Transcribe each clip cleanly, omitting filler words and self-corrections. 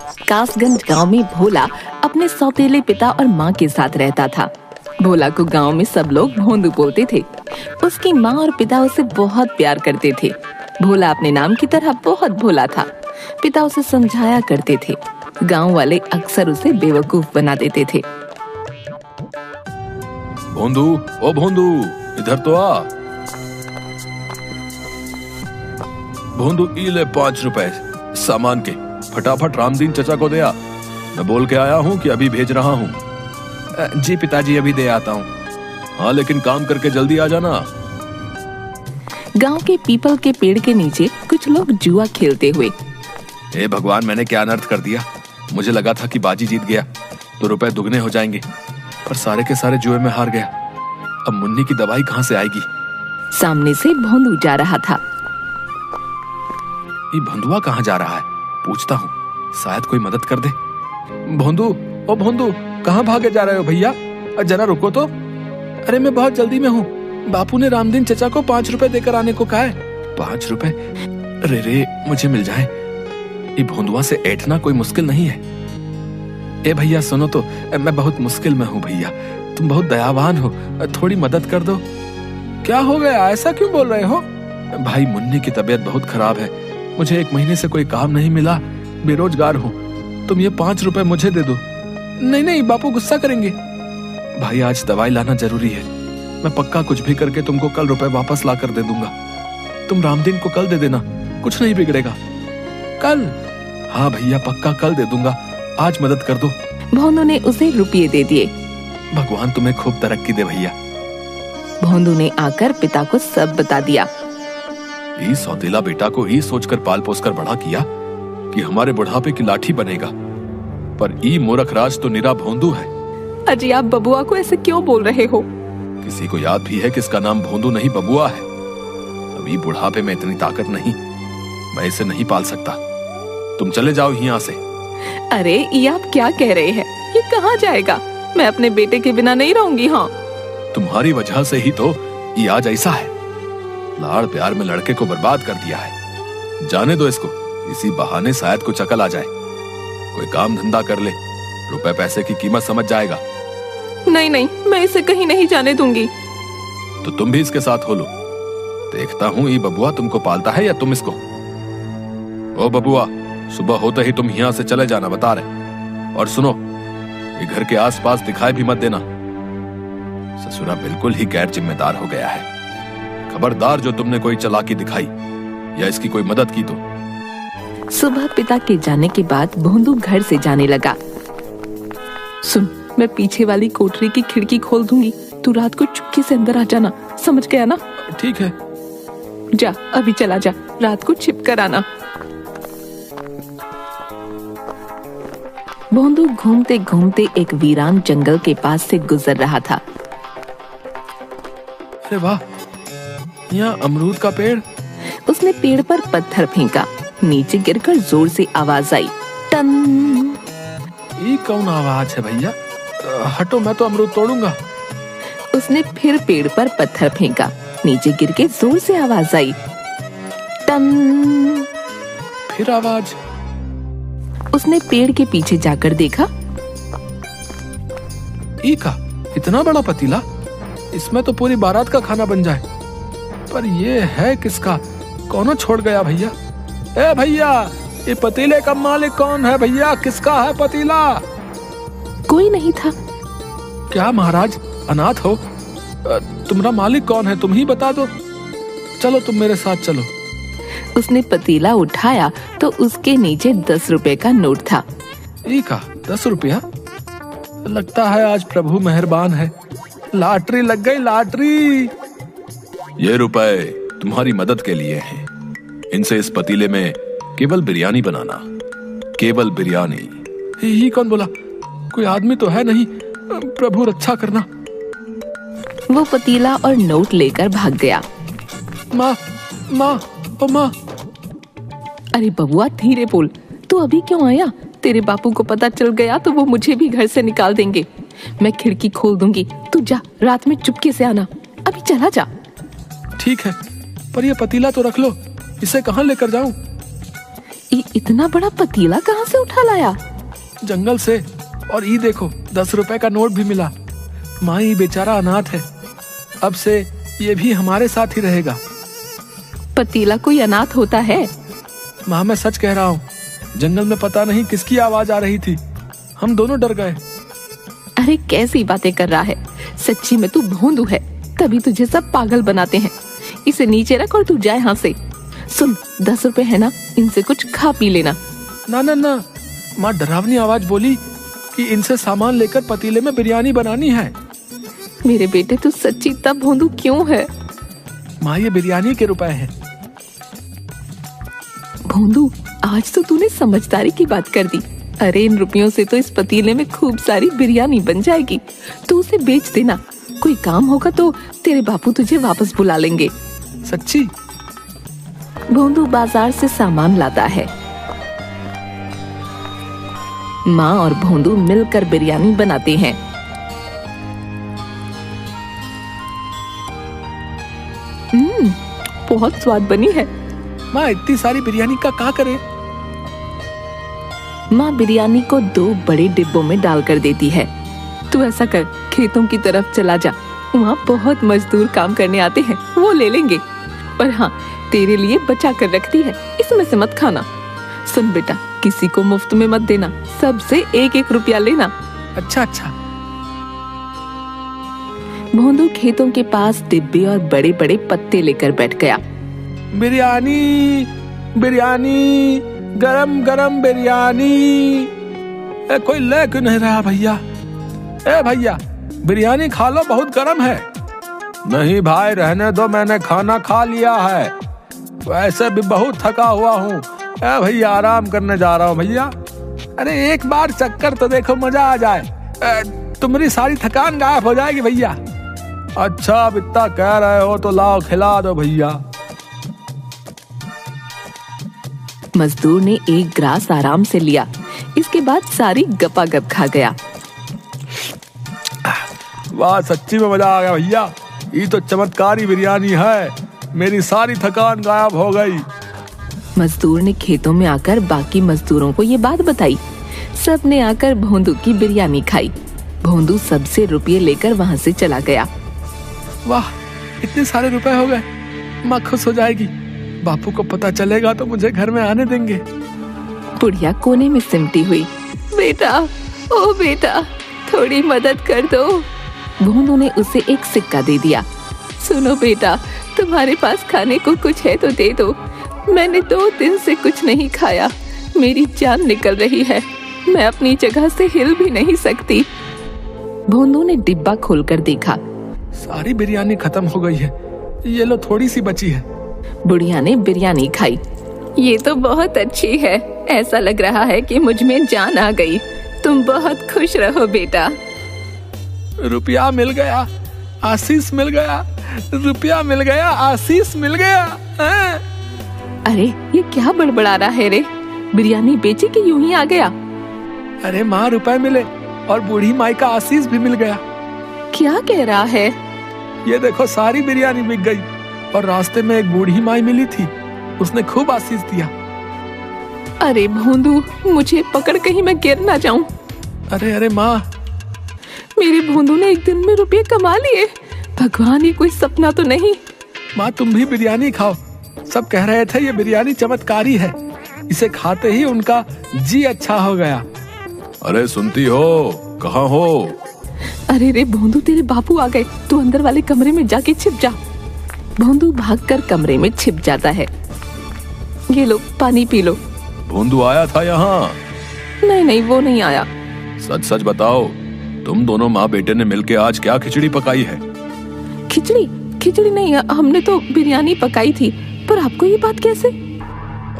कासगंज गांव में भोला अपने सौतेले पिता और माँ के साथ रहता था। भोला को गांव में सब लोग भोंदू बोलते थे। उसकी माँ और पिता उसे बहुत प्यार करते थे। भोला अपने नाम की तरह बहुत भोला था। पिता उसे समझाया करते थे। गांव वाले अक्सर उसे बेवकूफ बना देते थे। भोंदू, ओ भोंदू, इधर तो आ। भोंदू, ई ले 5 रुपए सामान के, फटाफट रामदीन चचा को दे आ। मैं बोल के आया हूँ कि अभी भेज रहा हूँ। जी पिताजी, अभी दे आता हूँ। हाँ, लेकिन काम करके जल्दी आ जाना। गांव के पीपल के पेड़ के नीचे कुछ लोग जुआ खेलते हुए। हे भगवान, मैंने क्या अनर्थ कर दिया। मुझे लगा था कि बाजी जीत गया तो रुपए दुगने हो जाएंगे, पर सारे के सारे जुए में हार गया। अब मुन्नी की दवाई कहाँ से आएगी? सामने से भोंदू जा रहा था। ये भोंदुआ कहाँ जा रहा है? पूछता हूँ, शायद कोई मदद कर दे। भोंदू, ओ भोंदू, कहाँ भागे जा रहे हो भैया? जरा रुको तो। अरे मैं बहुत जल्दी में हूँ। बापू ने रामदीन चचा को 5 रुपए देकर आने को कहा है। 5 रुपए? अरे रे, मुझे मिल जाए। ये भोंदुआ से ऐठना कोई मुश्किल नहीं है। ए भैया सुनो तो, मैं बहुत मुश्किल में हूँ भैया। तुम बहुत दयावान हो, थोड़ी मदद कर दो। क्या हो गया, ऐसा क्यों बोल रहे हो? भाई, मुन्नी की तबीयत बहुत खराब है। मुझे 1 महीने से कोई काम नहीं मिला, बेरोजगार हूँ। तुम ये 5 रुपए मुझे दे दो। नहीं नहीं, बापू गुस्सा करेंगे। भाई, आज दवाई लाना जरूरी है। मैं पक्का कुछ भी करके तुमको कल रुपए वापस ला कर दे दूंगा। तुम रामदीन को कल दे देना, कुछ नहीं बिगड़ेगा। कल? हाँ भैया, पक्का कल दे दूंगा। आज मदद कर दो। भोंदू ने उसे रुपये दे दिए। भगवान तुम्हें खूब तरक्की दे भैया। भोंदू ने आकर पिता को सब बता दिया। ये सौतेला बेटा को ही सोचकर पाल पोस कर बड़ा किया कि हमारे बुढ़ापे की लाठी बनेगा, पर ई मूर्खराज तो निरा भोंदू है। अजी, आप बबुआ को ऐसे क्यों बोल रहे हो? किसी को याद भी है कि इसका नाम भोंदू नहीं बबुआ है। अभी बुढ़ापे में इतनी ताकत नहीं, मैं इसे नहीं पाल सकता। तुम चले जाओ यहाँ से। अरे, ये आप क्या कह रहे हैं? ये कहाँ जाएगा? मैं अपने बेटे के बिना नहीं रहूंगी। हाँ, तुम्हारी वजह से ही तो ये आज ऐसा है। लाड़ प्यार में लड़के को बर्बाद कर दिया है। जाने दो इसको, इसी बहाने शायद कुछ अकल आ जाए। कोई काम धंधा कर ले, रुपए पैसे की कीमत समझ जाएगा। नहीं नहीं, मैं इसे कहीं नहीं जाने दूंगी। तो तुम भी इसके साथ हो लो। देखता हूँ ये बबुआ तुमको पालता है या तुम इसको। ओ बबुआ, सुबह होते ही तुम यहाँ से चले जाना, बता रहे। और सुनो, ये घर के आसपास दिखाई भी मत देना। ससुरा बिल्कुल ही गैर जिम्मेदार हो गया है। खबरदार जो तुमने कोई चालाकी दिखाई या इसकी कोई मदद की तो। सुबह पिता के जाने के बाद भोंदू घर से जाने लगा। सुन, मैं पीछे वाली कोठरी की खिड़की खोल दूंगी। तू रात को चुपके से अंदर आ जाना, समझ गया ना? ठीक है। जा, अभी चला जा, रात को छिप कर आना। भोंदू घूमते घूमते एक वीरान जंगल के पास से गुजर रहा था। अरे वाह, यहाँ अमरूद का पेड़। उसने पेड़ पर पत्थर फेंका। नीचे गिरकर जोर से आवाज आई, टन। ये कौन आवाज है भैया? हटो, मैं तो अमरूद तोड़ूंगा। उसने फिर पेड़ पर पत्थर फेंका। नीचे गिर के जोर से आवाज आई, टन। फिर आवाज। उसने पेड़ के पीछे जाकर देखा। ई का इतना बड़ा पतीला, इसमें तो पूरी बारात का खाना बन जाए। पर ये है किसका? कौन छोड़ गया भैया? ए भैया, ये पतीले का मालिक कौन है भैया? किसका है पतीला? कोई नहीं था। क्या महाराज, अनाथ हो? तुम्हारा मालिक कौन है? तुम ही बता दो। चलो, तुम मेरे साथ चलो। उसने पतीला उठाया तो उसके नीचे 10 रुपए का नोट था। ई का 10 रुपया? लगता है आज प्रभु मेहरबान है। लॉटरी लग गई, लॉटरी। ये रुपए तुम्हारी मदद के लिए हैं। इनसे इस पतीले में केवल बिरयानी बनाना, केवल बिरयानी। ये कौन बोला? कोई आदमी तो है नहीं। प्रभु रक्षा करना। वो पतीला और नोट लेकर भाग गया। माँ, माँ, ओ माँ। अरे बबुआ, धीरे बोल। तू अभी क्यों आया? तेरे बापू को पता चल गया तो वो मुझे भी घर से निकाल देंगे। मैं खिड़की खोल दूंगी, तू जा, रात में चुपके से आना। अभी चला जा। ठीक है, पर ये पतीला तो रख लो। इसे कहाँ लेकर जाऊं? ये इतना बड़ा पतीला कहाँ से उठा लाया? जंगल से। और ये देखो 10 रुपए का नोट भी मिला। माँ ये बेचारा अनाथ है, अब से ये भी हमारे साथ ही रहेगा। पतीला कोई अनाथ होता है? माँ मैं सच कह रहा हूँ, जंगल में पता नहीं किसकी आवाज आ रही थी, हम दोनों डर गए। अरे कैसी बातें कर रहा है, सच्ची में तू भोंदू है, तभी तुझे सब पागल बनाते हैं। इसे नीचे रख और तू जाए यहाँ से। सुन 10 रुपए है ना, इनसे कुछ खा पी लेना। ना ना ना, माँ डरावनी आवाज बोली कि इनसे सामान लेकर पतीले में बिरयानी बनानी है। मेरे बेटे तू सच्ची तब भोंदू क्यों है? माँ ये बिरयानी के रुपए हैं। भोंदू आज तो तूने समझदारी की बात कर दी। अरे इन रुपयों से तो इस पतीले में खूब सारी बिरयानी बन जाएगी। तू उसे बेच देना, कोई काम होगा तो तेरे बापू तुझे वापस बुला लेंगे। सच्ची? भोंदू बाजार से सामान लाता है। माँ और भोंदू मिलकर बिरयानी बनाते हैं। बहुत स्वाद बनी है। माँ इतनी सारी बिरयानी का क्या करे? माँ बिरयानी को 2 बड़े डिब्बों में डालकर देती है। तू ऐसा कर, खेतों की तरफ चला जा, वहाँ बहुत मजदूर काम करने आते हैं, वो ले लेंगे। पर हाँ, तेरे लिए बचा कर रखती है, इसमें से मत खाना। सुन बेटा, किसी को मुफ्त में मत देना, सबसे 1-1 रुपया लेना। अच्छा अच्छा। भोंदू खेतों के पास डिब्बे और बड़े बड़े पत्ते लेकर बैठ गया। बिरयानी बिरयानी, गरम गरम बिरयानी। कोई ले क्यों नहीं रहा भैया? ए भैया बिरयानी खा लो, बहुत गरम है। नहीं भाई रहने दो, मैंने खाना खा लिया है, वैसे भी बहुत थका हुआ हूँ। ए भैया आराम करने जा रहा हूँ भैया। अरे एक बार चक्कर तो देखो, मजा आ जाए, तुम्हारी सारी थकान गायब हो जाएगी भैया। अच्छा अब इतना कह रहे हो तो लाओ खिला दो भैया। मजदूर ने एक ग्रास आराम से लिया, इसके बाद सारी गपागप खा गया। वाह सच्ची में मजा आ गया भैया, ये तो चमत्कारी बिरयानी है, मेरी सारी थकान गायब हो गई। मजदूर ने खेतों में आकर बाकी मजदूरों को ये बात बताई। सब ने आकर भोंदू की बिरयानी खाई। भोंदू सबसे रुपये लेकर वहाँ से चला गया। वाह इतने सारे रुपए हो गए, माँ खुश हो जाएगी। बापू को पता चलेगा तो मुझे घर में आने देंगे। बुढ़िया कोने में सिमटी हुई। बेटा, ओ बेटा, थोड़ी मदद कर दो। भोंदू ने उसे एक सिक्का दे दिया। सुनो बेटा, तुम्हारे पास खाने को कुछ है तो दे दो, मैंने 2 दिन से कुछ नहीं खाया, मेरी जान निकल रही है, मैं अपनी जगह से हिल भी नहीं सकती। भोंदू ने डिब्बा खोलकर देखा, सारी बिरयानी खत्म हो गई है, ये लो थोड़ी सी बची है। बुढ़िया ने बिरयानी खाई। ये तो बहुत अच्छी है, ऐसा लग रहा है कि मुझ में जान आ गई, तुम बहुत खुश रहो बेटा। रुपया मिल गया, आशीष मिल गया, रुपया मिल गया, आशीष मिल गया। अरे ये क्या बड़बड़ा रहा है रे, बिरयानी बेची कि यूं ही आ गया? अरे माँ रुपए मिले और बूढ़ी माई का आशीष भी मिल गया। क्या कह रहा है? ये देखो सारी बिरयानी बिक गई और रास्ते में एक बूढ़ी माई मिली थी, उसने खूब आशीष दिया। अरे भोंदू, मुझे पकड़ कहीं मैं गिर ना जाऊं। अरे अरे माँ, मेरे भोंदू ने एक दिन में रुपये कमा लिए, भगवान ये कोई सपना तो नहीं। माँ तुम भी बिरयानी खाओ, सब कह रहे थे ये बिरयानी चमत्कारी है, इसे खाते ही उनका जी अच्छा हो गया। अरे सुनती हो, कहाँ हो? अरे रे भोंदू, तेरे बापू आ गए, तू अंदर वाले कमरे में जाके छिप जा। भोंदू भागकर कमरे में छिप जाता है। ये लो पानी पी लो। भोंदू आया था यहाँ? नहीं नहीं, वो नहीं आया। सच सच बताओ, तुम दोनों माँ बेटे ने मिलके आज क्या खिचड़ी पकाई है? खिचड़ी नहीं, हमने तो बिरयानी पकाई थी, पर आपको ये बात कैसे?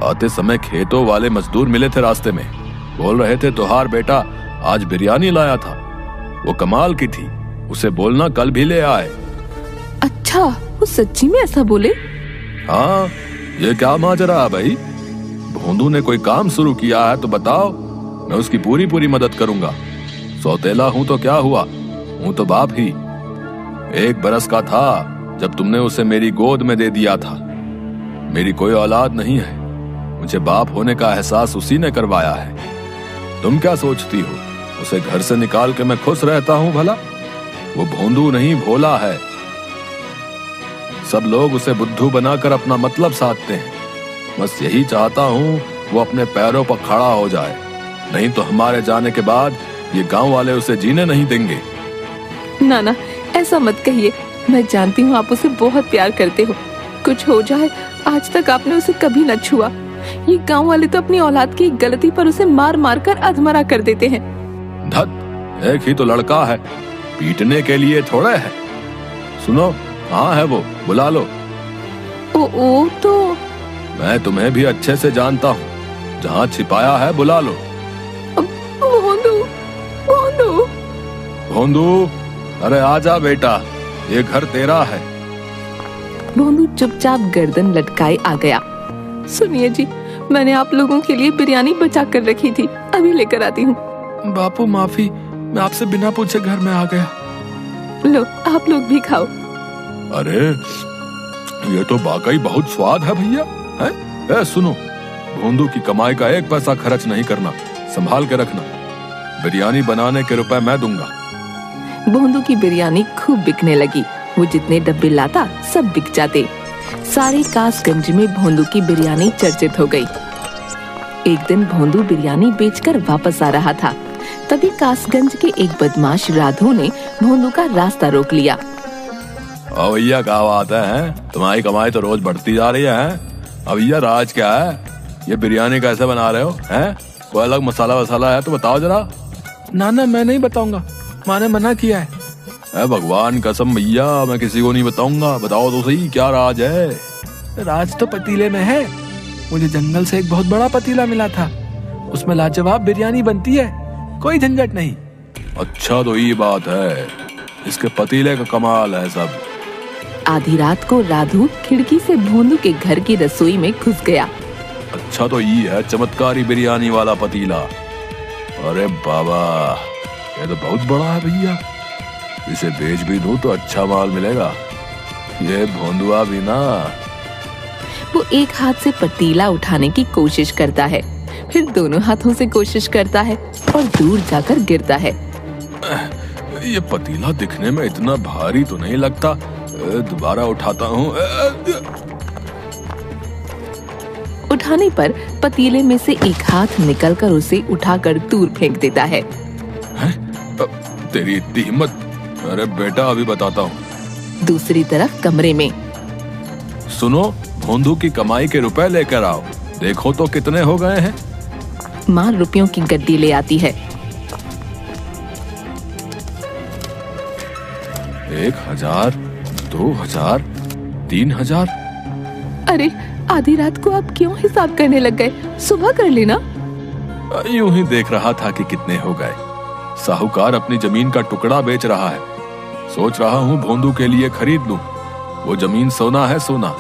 आते समय खेतों वाले मजदूर मिले थे रास्ते में, बोल रहे थे तुहार बेटा आज बिरयानी लाया था, वो कमाल की थी, उसे बोलना कल भी ले आए। अच्छा, वो सच्ची में ऐसा बोले? हाँ, ये क्या माजरा है भाई? भोंदू ने कोई काम शुरू किया है तो बताओ, मैं उसकी पूरी मदद करूंगा। सौतेला हूं तो क्या हुआ, हूं तो बाप ही। 1 बरस का था जब तुमने उसे मेरी गोद में दे दिया था। मेरी कोई औलाद नहीं है, मुझे बाप होने का एहसास उसी ने करवाया है। तुम क्या सोचती हो उसे घर से निकाल के मैं खुश रहता हूं भला? वो भोंदू नहीं, भोला है। सब लोग उसे बुद्धू बनाकर अपना मतलब साधते हैं। बस यही चाहता हूं वो अपने पैरों पर खड़ा हो जाए, नहीं तो हमारे जाने के बाद ये गांव वाले उसे जीने नहीं देंगे। नाना, ऐसा मत कहिए। मैं जानती हूँ आप उसे बहुत प्यार करते हो। कुछ हो जाए, आज तक आपने उसे कभी न छुआ। ये गांव वाले तो अपनी औलाद की एक गलती पर उसे मार मार कर अधमरा कर देते हैं। धत, एक ही तो लड़का है, पीटने के लिए थोड़े है। सुनो, कहाँ है वो? बुला लो। ओ तो मैं तुम्हें भी अच्छे से जानता हूँ, जहाँ छिपाया है बुला लो। भोंदू, भोंदू, भोंदू, अरे आजा बेटा, ये घर तेरा है। भोंदू चुपचाप गर्दन लटकाए आ गया। सुनिए जी, मैंने आप लोगों के लिए बिरयानी बचा कर रखी थी, अभी लेकर आती हूँ। बापू माफी, मैं आपसे बिना पूछे घर में आ गया। लो, आप लोग भी खाओ। अरे ये तो वाकई बहुत स्वाद है भैया। है? सुनो, भोंदू की कमाई का एक पैसा खर्च नहीं करना, संभाल के रखना। बिरयानी बनाने के रुपए मैं दूंगा। भोंदू की बिरयानी खूब बिकने लगी। वो जितने डब्बे लाता सब बिक जाते। सारे कासगंज में भोंदू की बिरयानी चर्चित हो गई। एक दिन भोंदू बिरयानी बेचकर वापस आ रहा था, तभी कासगंज के एक बदमाश राधू ने भोंदू का रास्ता रोक लिया। ओ भैया, क्या बात है? तुम्हारी कमाई तो रोज बढ़ती जा रही है। अब भैया राज क्या है? ये बिरयानी कैसे बना रहे हो? हैं? कोई अलग मसाला वसाला है तो बताओ जरा। नाना, मैं नहीं बताऊंगा, माँ ने मना किया है। भगवान कसम भैया, मैं किसी को नहीं बताऊंगा। बताओ तो सही, क्या राज है? राज तो पतीले में है। मुझे जंगल से एक बहुत बड़ा पतीला मिला था, उसमें लाजवाब बिरयानी बनती है, कोई झंझट नहीं। अच्छा, तो ये बात है, इसके पतीले का कमाल है सब। आधी रात को राधू खिड़की से भोंदू के घर की रसोई में घुस गया। अच्छा, तो ये है चमत्कारी बिरयानी वाला पतीला। अरे बाबा, ये तो बहुत बड़ा है भैया, इसे बेच भी दूं तो अच्छा माल मिलेगा। ये भोंदुआ भी ना। वो एक हाथ से पतीला उठाने की कोशिश करता है, फिर दोनों हाथों से कोशिश करता है और दूर जाकर गिरता है। ये पतीला दिखने में इतना भारी तो नहीं लगता, दोबारा उठाता हूँ। उठाने पर पतीले में से एक हाथ निकलकर उसे उठाकर दूर फेंक देता है। तेरी इतनी हिम्मत? अरे बेटा, अभी बताता हूँ। दूसरी तरफ कमरे में, सुनो, भोंदू की कमाई के रुपए लेकर आओ, देखो तो कितने हो गए हैं। माँ रुपयों की गड्डी ले आती है। 1000, 2000, 3000। अरे, आधी रात को आप क्यों हिसाब करने लग गए? सुबह कर लेना। यूं ही देख रहा था कि कितने हो गए। साहूकार अपनी जमीन का टुकड़ा बेच रहा है, सोच रहा हूँ भोंदू के लिए खरीद लूं। वो जमीन सोना है, सोना।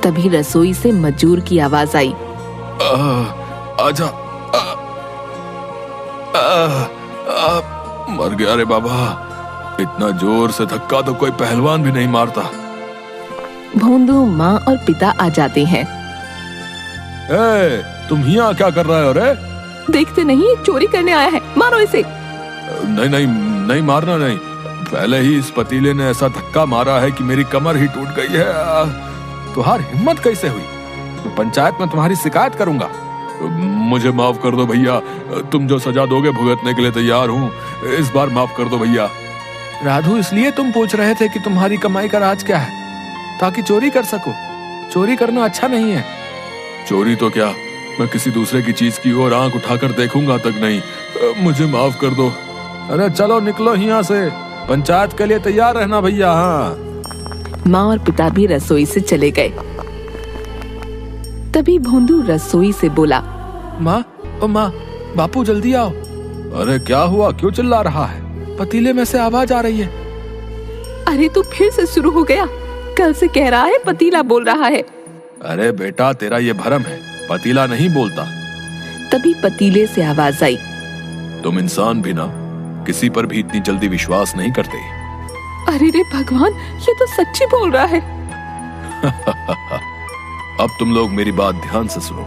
तभी रसोई से मजूर की आवाज आई। आजा। मर गया रे बाबा, इतना जोर से धक्का तो कोई पहलवान भी नहीं मारता। भोंदू, माँ और पिता आ जाते हैं। तुम यहाँ क्या कर रहे हो रे? देखते नहीं, चोरी करने आया है, मारो इसे। नहीं नहीं नहीं, मारना नहीं। पहले ही इस पतीले ने ऐसा धक्का मारा है कि मेरी कमर ही टूट गई है। तुम्हारी हिम्मत कैसे हुई? तो पंचायत में तुम्हारी शिकायत करूंगा। मुझे माफ कर दो भैया, तुम जो सजा दोगे भुगतने के लिए तैयार हूँ। इस बार माफ कर दो भैया। राधू, इसलिए तुम पूछ रहे थे कि तुम्हारी कमाई का राज क्या है? ताकि चोरी कर सको। चोरी करना अच्छा नहीं है। चोरी तो क्या, मैं किसी दूसरे की चीज की ओर आंख उठाकर देखूंगा तक नहीं। मुझे माफ कर दो। अरे चलो निकलो यहाँ से, पंचायत के लिए तैयार रहना भैया। हाँ। माँ और पिता भी रसोई से चले गए। तभी भोंदू रसोई से बोला, माँ, ओ माँ, बापू जल्दी आओ। अरे क्या हुआ, क्यों चिल्ला रहा है? पतीले में से आवाज आ रही है। अरे तू फिर से शुरू हो गया, कल से कह रहा है पतीला बोल रहा है। अरे बेटा, तेरा ये भरम है, पतीला नहीं बोलता। तभी पतीले से आवाज आई। तुम इंसान भी ना किसी पर भी इतनी जल्दी विश्वास नहीं करते। अरे रे भगवान, ये तो सच्ची बोल रहा है। अब तुम लोग मेरी बात ध्यान से सुनो।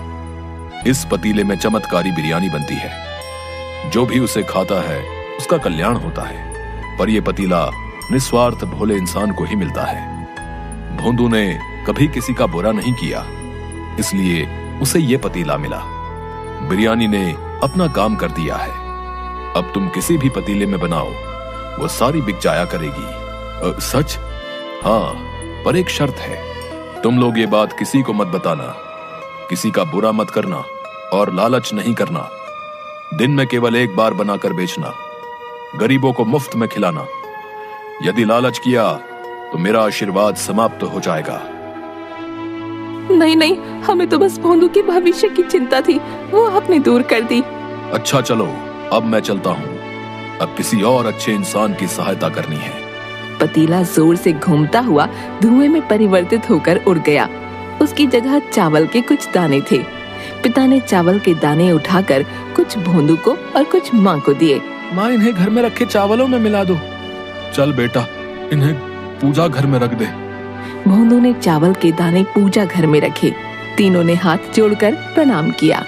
इस पतीले में चमत्कारी बिरयानी बनती है। जो भी उसे खाता है उसका कल्याण होता है, पर यह पतीला निस्वार्थ भोले इंसान को ही मिलता है। भोंदू ने कभी किसी का बुरा नहीं किया, इसलिए उसे यह पतीला मिला। बिरयानी ने अपना काम कर दिया है। अब तुम किसी भी पतीले में बनाओ, वो सारी बिक जाया करेगी। सच? हाँ, पर एक शर्त है। तुम लोग ये बात किसी को मत बताना, किसी का बुरा मत करना और लालच नहीं करना। दिन में केवल एक बार बनाकर बेचना, गरीबों को मुफ्त में खिलाना। यदि लालच किया तो मेरा आशीर्वाद समाप्त हो जाएगा। नहीं नहीं, हमें तो बस भोंदू के भविष्य की चिंता थी, वो आपने दूर कर दी। अच्छा चलो, अब मैं चलता हूँ। अब किसी और अच्छे इंसान की सहायता करनी है। पतीला जोर से घूमता हुआ धुएं में परिवर्तित होकर उड़ गया। उसकी जगह चावल के कुछ दाने थे। पिता ने चावल के दाने उठाकर कुछ भोंदू को और कुछ माँ को दिए। माँ, इन्हें घर में रखे चावलों में मिला दो। चल बेटा, इन्हें पूजा घर में रख दे। भोंदू ने चावल के दाने पूजा घर में रखे। तीनों ने हाथ जोड़कर प्रणाम किया।